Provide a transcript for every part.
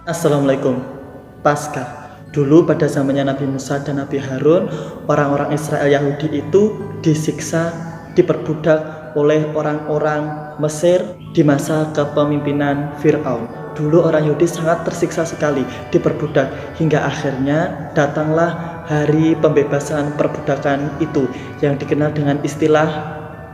Assalamualaikum. Paskah. Dulu pada zamannya Nabi Musa dan Nabi Harun, orang-orang Israel Yahudi itu disiksa, diperbudak oleh orang-orang Mesir di masa kepemimpinan Fir'aun. Dulu orang Yahudi sangat tersiksa sekali, diperbudak, hingga akhirnya datanglah hari pembebasan perbudakan itu yang dikenal dengan istilah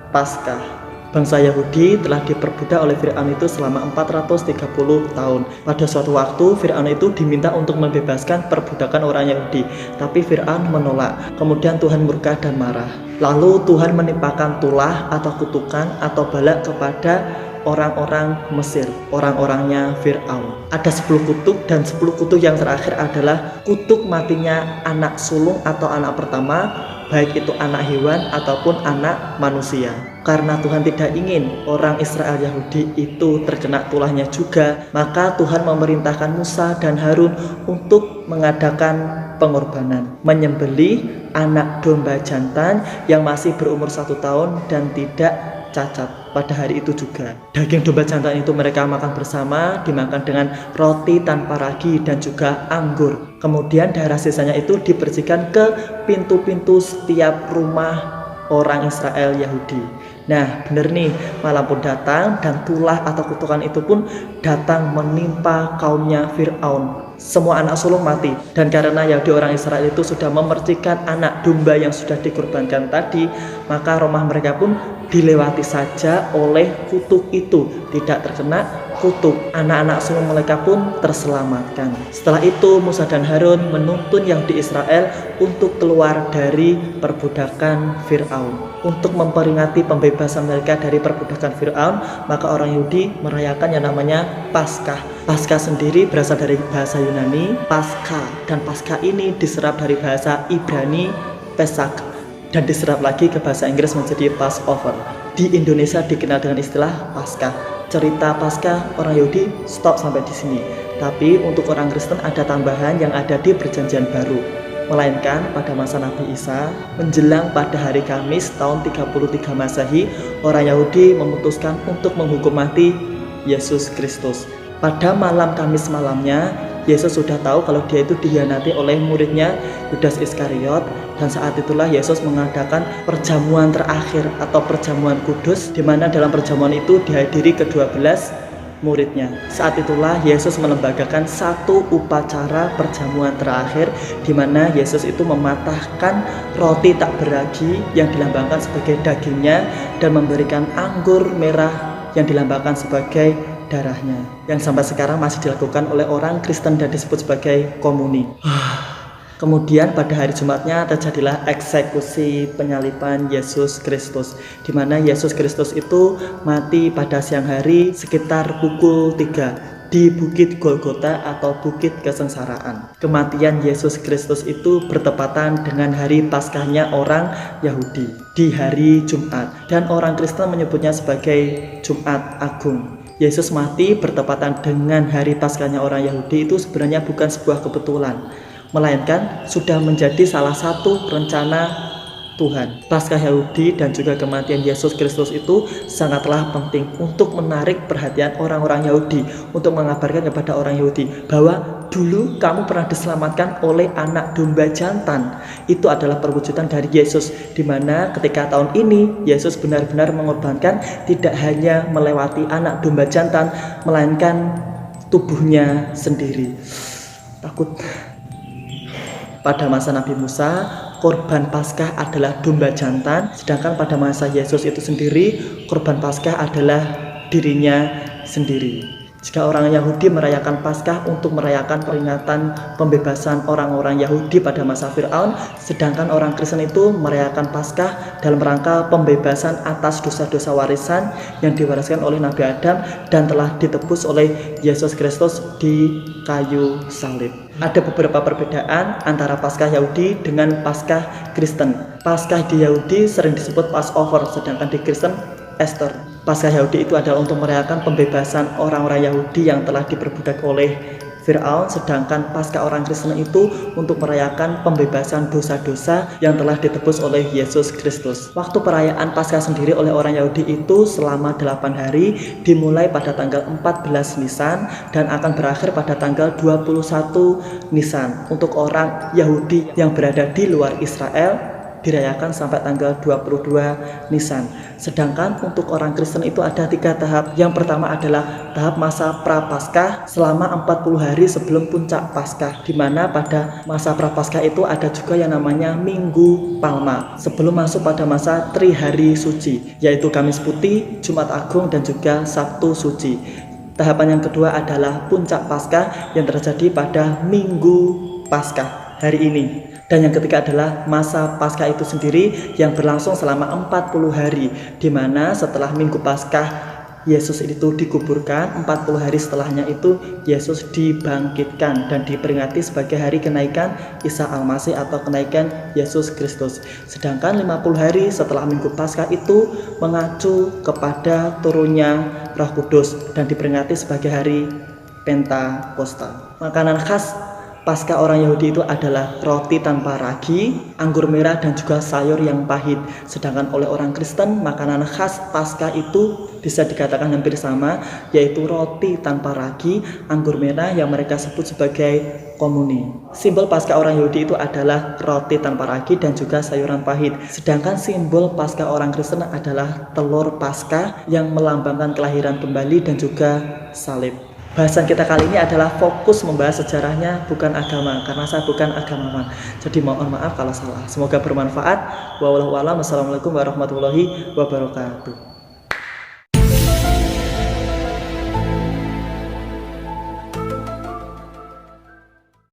Paskah. Bangsa Yahudi telah diperbudak oleh Fir'aun itu selama 430 tahun. Pada suatu waktu Fir'aun itu diminta untuk membebaskan perbudakan orang Yahudi, tapi Fir'aun menolak. Kemudian Tuhan murka dan marah. Lalu Tuhan menimpakan tulah atau kutukan atau balak kepada orang-orang Mesir, orang-orangnya Fir'aun. Ada 10 kutuk, dan 10 kutuk yang terakhir adalah kutuk matinya anak sulung atau anak pertama, baik itu anak hewan ataupun anak manusia. Karena Tuhan tidak ingin orang Israel Yahudi itu terkena tulahnya juga, maka Tuhan memerintahkan Musa dan Harun untuk mengadakan pengorbanan, menyembelih anak domba jantan yang masih berumur 1 tahun dan tidak cacat pada hari itu juga. Daging domba jantan itu mereka makan bersama, dimakan dengan roti tanpa ragi dan juga anggur. Kemudian darah sisanya itu dibersihkan ke pintu-pintu setiap rumah orang Israel Yahudi. Nah, benar nih, malam pun datang dan tulah atau kutukan itu pun datang menimpa kaumnya Fir'aun. Semua anak sulung mati, dan karena Yahudi orang Israel itu sudah memercikan anak domba yang sudah dikorbankan tadi, maka rumah mereka pun dilewati saja oleh kutuk itu, tidak terkena kutuk. Anak-anak sulung mereka pun terselamatkan. Setelah itu Musa dan Harun menuntun Yahudi Israel untuk keluar dari perbudakan Fir'aun. Untuk memperingati pembebasan mereka dari perbudakan Fir'aun, maka orang Yahudi merayakan yang namanya Paskah. Paskah sendiri berasal dari bahasa Yunani Pascha, dan Paskah ini diserap dari bahasa Ibrani Pesach, dan diserap lagi ke bahasa Inggris menjadi Passover. Di Indonesia dikenal dengan istilah Paskah. Cerita Paskah orang Yahudi stop sampai di sini. Tapi untuk orang Kristen ada tambahan yang ada di Perjanjian Baru. Melainkan pada masa Nabi Isa, menjelang pada hari Kamis tahun 33 Masehi, orang Yahudi memutuskan untuk menghukum mati Yesus Kristus. Pada malam Kamis malamnya, Yesus sudah tahu kalau dia itu dikhianati oleh muridnya Yudas Iskariot, dan saat itulah Yesus mengadakan perjamuan terakhir atau perjamuan kudus, di mana dalam perjamuan itu dihadiri ke-12 muridnya. Saat itulah Yesus melembagakan satu upacara perjamuan terakhir, di mana Yesus itu mematahkan roti tak beragi yang dilambangkan sebagai dagingnya dan memberikan anggur merah yang dilambangkan sebagai darahnya, yang sampai sekarang masih dilakukan oleh orang Kristen dan disebut sebagai komuni. Kemudian pada hari Jumatnya terjadilah eksekusi penyaliban Yesus Kristus, di mana Yesus Kristus itu mati pada siang hari sekitar pukul 3 di Bukit Golgota atau Bukit Kesengsaraan. Kematian Yesus Kristus itu bertepatan dengan hari Paskahnya orang Yahudi di hari Jumat, dan orang Kristen menyebutnya sebagai Jumat Agung. Yesus mati bertepatan dengan hari Paskahnya orang Yahudi itu sebenarnya bukan sebuah kebetulan, melainkan sudah menjadi salah satu rencana Tuhan. Paskah Yahudi dan juga kematian Yesus Kristus itu sangatlah penting untuk menarik perhatian orang-orang Yahudi, untuk mengabarkan kepada orang Yahudi bahwa dulu kamu pernah diselamatkan oleh anak domba jantan. Itu adalah perwujudan dari Yesus, di mana ketika tahun ini Yesus benar-benar mengorbankan tidak hanya melewati anak domba jantan, melainkan tubuhnya sendiri. Takut. Pada masa Nabi Musa, korban Paskah adalah domba jantan, sedangkan pada masa Yesus itu sendiri, korban Paskah adalah dirinya sendiri. Jika orang Yahudi merayakan Paskah untuk merayakan peringatan pembebasan orang-orang Yahudi pada masa Fir'aun, sedangkan orang Kristen itu merayakan Paskah dalam rangka pembebasan atas dosa-dosa warisan yang diwariskan oleh Nabi Adam dan telah ditebus oleh Yesus Kristus di kayu salib. Ada beberapa perbedaan antara Paskah Yahudi dengan Paskah Kristen. Paskah di Yahudi sering disebut Passover, sedangkan di Kristen Easter. Paskah Yahudi itu adalah untuk merayakan pembebasan orang-orang Yahudi yang telah diperbudak oleh Firaun, sedangkan Paskah orang Kristen itu untuk merayakan pembebasan dosa-dosa yang telah ditebus oleh Yesus Kristus. Waktu perayaan Paskah sendiri oleh orang Yahudi itu selama 8 hari, dimulai pada tanggal 14 Nisan dan akan berakhir pada tanggal 21 Nisan. Untuk orang Yahudi yang berada di luar Israel dirayakan sampai tanggal 22 Nisan. Sedangkan untuk orang Kristen itu ada 3 tahap. Yang pertama adalah tahap masa Prapaskah selama 40 hari sebelum puncak Paskah, di mana pada masa Prapaskah itu ada juga yang namanya Minggu Palma sebelum masuk pada masa Trihari Suci, yaitu Kamis Putih, Jumat Agung, dan juga Sabtu Suci. Tahapan yang kedua adalah puncak Paskah yang terjadi pada Minggu Paskah hari ini. Dan yang ketiga adalah masa Paskah itu sendiri yang berlangsung selama 40 hari, di mana setelah Minggu Paskah Yesus itu dikuburkan, 40 hari setelahnya itu Yesus dibangkitkan dan diperingati sebagai hari kenaikan Isa Al-Masih atau kenaikan Yesus Kristus. Sedangkan 50 hari setelah Minggu Paskah itu mengacu kepada turunnya Roh Kudus dan diperingati sebagai hari Pentakosta. Makanan khas Paskah orang Yahudi itu adalah roti tanpa ragi, anggur merah, dan juga sayur yang pahit. Sedangkan oleh orang Kristen, makanan khas Paskah itu bisa dikatakan hampir sama, yaitu roti tanpa ragi, anggur merah yang mereka sebut sebagai komuni. Simbol Paskah orang Yahudi itu adalah roti tanpa ragi dan juga sayuran pahit. Sedangkan simbol Paskah orang Kristen adalah telur Paskah yang melambangkan kelahiran kembali dan juga salib. Bahasan kita kali ini adalah fokus membahas sejarahnya, bukan agama, karena saya bukan agamawan. Jadi mohon maaf kalau salah. Semoga bermanfaat. Wallahu a'lam. Wassalamualaikum warahmatullahi wabarakatuh.